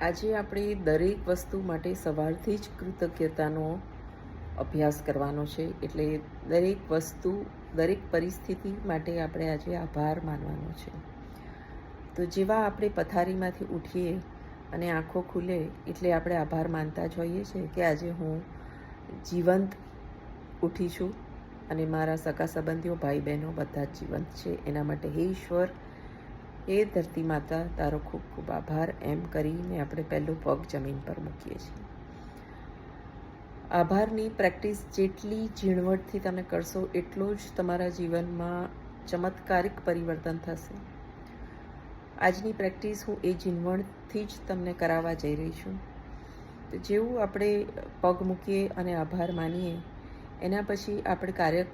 આજે આપણે દરેક વસ્તુ માટે સવારથી જ કૃતજ્ઞતાનો અભ્યાસ કરવાનો છે. એટલે દરેક વસ્તુ, દરેક પરિસ્થિતિ માટે આપણે આજે આભાર માનવાનો છે. તો જેવા આપણે પથારીમાંથી ઉઠીએ અને આંખો ખુલે એટલે આપણે આભાર માનતા જ હોઈએ છીએ કે આજે હું જીવંત ઉઠી છું અને મારા સગા સંબંધીઓ, ભાઈ બહેનો બધા જ જીવંત છે. એના માટે હે ઈશ્વર, હે ધરતી માતા, તારો ખૂબ ખૂબ આભાર એમ કરીને આપણે પહેલું પગ જમીન પર મૂકીએ છીએ. આભારની પ્રેક્ટિસ જેટલી ઝીણવટથી તમે કરશો એટલો જ તમારા જીવનમાં ચમત્કારિક પરિવર્તન થશે. આજની પ્રેક્ટિસ હું એ ઝીણવટથી જ તમને કરાવવા જઈ રહી છું. તો જેવું આપણે પગ મૂકીએ અને આભાર માનીએ એના પછી આપણે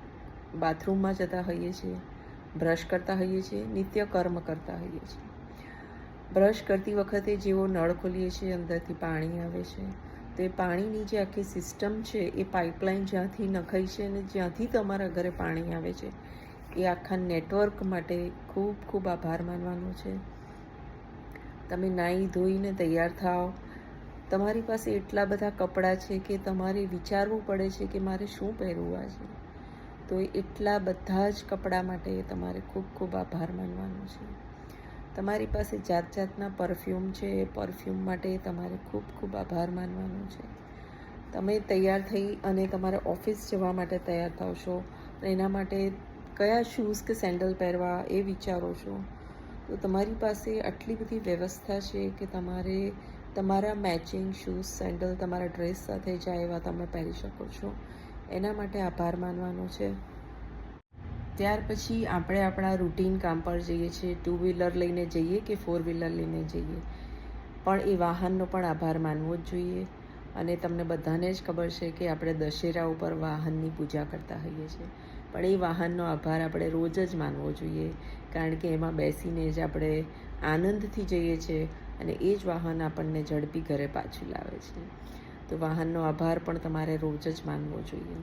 બાથરૂમમાં જતા હોઈએ છીએ, બ્રશ કરતા હોઈએ છીએ, નિત્ય કર્મ કરતા હોઈએ છીએ. બ્રશ કરતી વખતે જેવો નળ ખોલીએ છીએ અંદરથી પાણી આવે છે, તો એ પાણીની જે આખી સિસ્ટમ છે એ પાઇપલાઇન જ્યાંથી નખાઈ છે અને જ્યાંથી તમારા ઘરે પાણી આવે છે એ આખા નેટવર્ક માટે ખૂબ ખૂબ આભાર માનવાનો છે. તમે નાહી ધોઈને તૈયાર થાઓ, તમારી પાસે એટલા બધા કપડાં છે કે તમારે વિચારવું પડે છે કે મારે શું પહેરવું આજે. તો એટલા બધા જ કપડાં માટે તમારે ખૂબ ખૂબ આભાર માનવાનો છે. તમારી પાસે જાત જાતના પરફ્યુમ છે, એ પરફ્યુમ માટે તમારે ખૂબ ખૂબ આભાર માનવાનો છે. તમે તૈયાર થઈ અને તમારે ઓફિસ જવા માટે તૈયાર થાવ છો અને એના માટે કયા શૂઝ કે સેન્ડલ પહેરવા એ વિચારો છો. તો તમારી પાસે આટલી બધી વ્યવસ્થા છે કે તમારે તમારા મેચિંગ શૂઝ, સેન્ડલ તમારા ડ્રેસ સાથે જાય એવા તમે પહેરી શકો છો. એના માટે આભાર માનવાનો છે. ત્યાર પછી આપણે આપણા રૂટીન કામ પર જઈએ છીએ. 2 વ્હીલર લઈને જઈએ કે 4 વ્હીલર લઈને જઈએ, પણ એ વાહનનો પણ આભાર માનવો જ જોઈએ. અને તમને બધાને જ ખબર છે કે આપણે દશેરા ઉપર વાહનની પૂજા કરતા હોઈએ છીએ, પણ એ વાહનનો આભાર આપણે રોજ જ માનવો જોઈએ, કારણ કે એમાં બેસીને જ આપણે આનંદથી જઈએ છીએ અને એ જ વાહન આપણને ઝડપી ઘરે પાછું લાવે છે. તો વાહનનો આભાર પણ તમારે રોજ જ માનવો જોઈએ.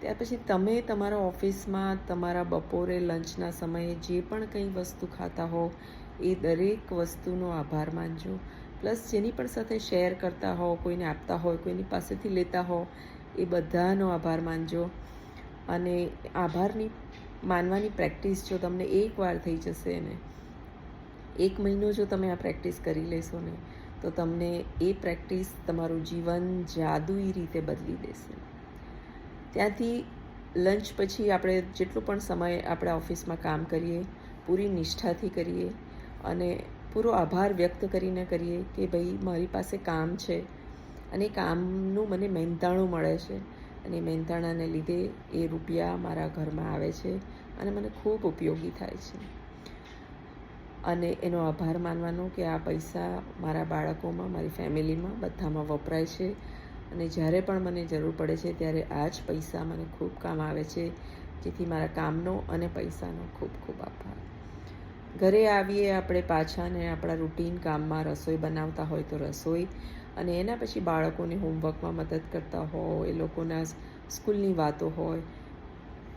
ત્યાર પછી તમે તમારા ઓફિસમાં તમારા બપોરે લંચના સમયે જે પણ કંઈ વસ્તુ ખાતા હો એ દરેક વસ્તુનો આભાર માનજો. પ્લસ જેની પણ સાથે શેર કરતા હો, કોઈને આપતા હોય, કોઈની પાસેથી લેતા હો, એ બધાનો આભાર માનજો. અને આભારની માનવાની પ્રેક્ટિસ જો તમને એકવાર થઈ જશે ને, 1 મહિનો જો તમે આ પ્રેક્ટિસ કરી લેશો ને, તો તમને એ પ્રેક્ટિસ તમારું જીવન જાદુઈ રીતે બદલી દેશે. ત્યાંથી લંચ પછી આપણે જેટલો પણ સમય આપણા ઓફિસમાં કામ કરીએ, પૂરી નિષ્ઠાથી કરીએ અને પૂરો આભાર વ્યક્ત કરીને કરીએ કે ભાઈ મારી પાસે કામ છે અને કામનું મને મહેનતાણું મળે છે અને મહેનતાણાને લીધે એ રૂપિયા મારા ઘરમાં આવે છે અને મને ખૂબ ઉપયોગી થાય છે. અને એનો આભાર માનવાનો કે આ પૈસા મારા બાળકોમાં, મારી ફેમિલીમાં બધામાં વપરાય છે અને જ્યારે પણ મને જરૂર પડે છે ત્યારે આ જ પૈસા મને ખૂબ કામ આવે છે. જેથી મારા કામનો અને પૈસાનો ખૂબ ખૂબ આભાર. ઘરે આવીએ આપણે પાછા ને આપણા રૂટીન કામમાં રસોઈ બનાવતા હોય તો રસોઈ, અને એના પછી બાળકોને હોમવર્કમાં મદદ કરતા હોય, એ લોકોના સ્કૂલની વાતો હોય.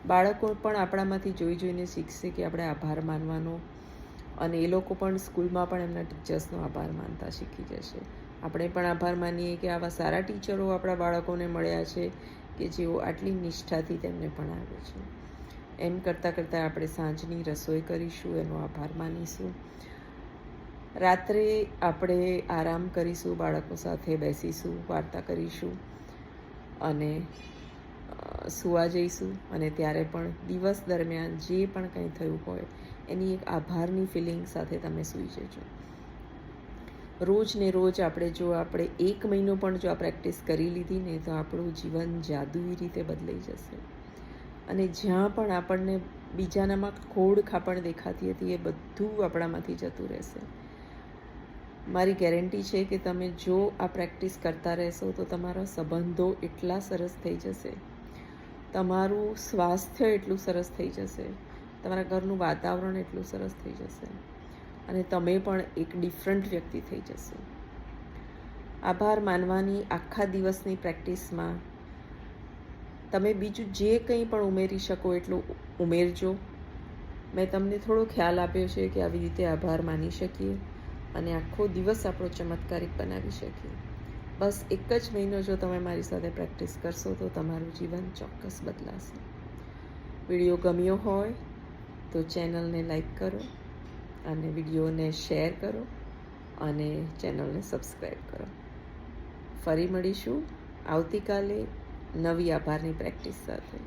બાળકો પણ આપણામાંથી જોઈ જોઈને શીખશે કે આપણે આભાર માનવાનો, અને એ લોકો પણ સ્કૂલમાં પણ એમના ટીચર્સનો આભાર માનતા શીખી જશે. આપણે પણ આભાર માનીએ કે આવા સારા ટીચરો આપણા બાળકોને મળ્યા છે કે જેઓ આટલી નિષ્ઠાથી તેમને ભણાવે છે. એમ કરતાં કરતાં આપણે સાંજની રસોઈ કરીશું, એનો આભાર માનીશું. રાત્રે આપણે આરામ કરીશું, બાળકો સાથે બેસીશું, વાર્તા કરીશું અને સૂવા જઈશું. અને ત્યારે પણ દિવસ દરમિયાન જે પણ કંઈ થયું હોય એની એક આભારની ફિલિંગ સાથે તમે સૂઈ જજો. રોજ ને રોજ આપણે 1 મહિનો પણ જો આ પ્રેક્ટિસ કરી લીધી ને, તો આપણું જીવન જાદુઈ રીતે બદલાઈ જશે. અને જ્યાં પણ આપણને બીજાનામાં ખોડ ખાપણ દેખાતી હતી એ બધું આપણામાંથી જતું રહેશે. મારી ગેરંટી છે કે તમે જો આ પ્રેક્ટિસ કરતા રહેશો તો તમારા સંબંધો એટલા સરસ થઈ જશે, તમારું સ્વાસ્થ્ય એટલું સરસ થઈ જશે, તમારા ઘરનું વાતાવરણ એટલું સરસ થઈ જશે અને તમે પણ એક ડિફરન્ટ વ્યક્તિ થઈ જશો. આભાર માનવાની આખા દિવસની પ્રેક્ટિસમાં તમે બીજું જે કંઈ પણ ઉમેરી શકો એટલું ઉમેરજો. મેં તમને થોડો ખ્યાલ આપ્યો છે કે આવી રીતે આભાર માની શકીએ. અને આખો દિવસ આપણો ચમત્કારિક બનાવી શકીએ. બસ એક જ મહિનો જો તમે મારી સાથે પ્રેક્ટિસ કરશો તો તમારું જીવન ચોક્કસ બદલાશે. વિડીયો ગમ્યો હોય તો ચેનલને લાઈક કરો અને વિડીયોને શેર કરો અને ચેનલને સબસ્ક્રાઈબ કરો. ફરી મળીશું આવતીકાલે નવી આભારની પ્રેક્ટિસ સાથે.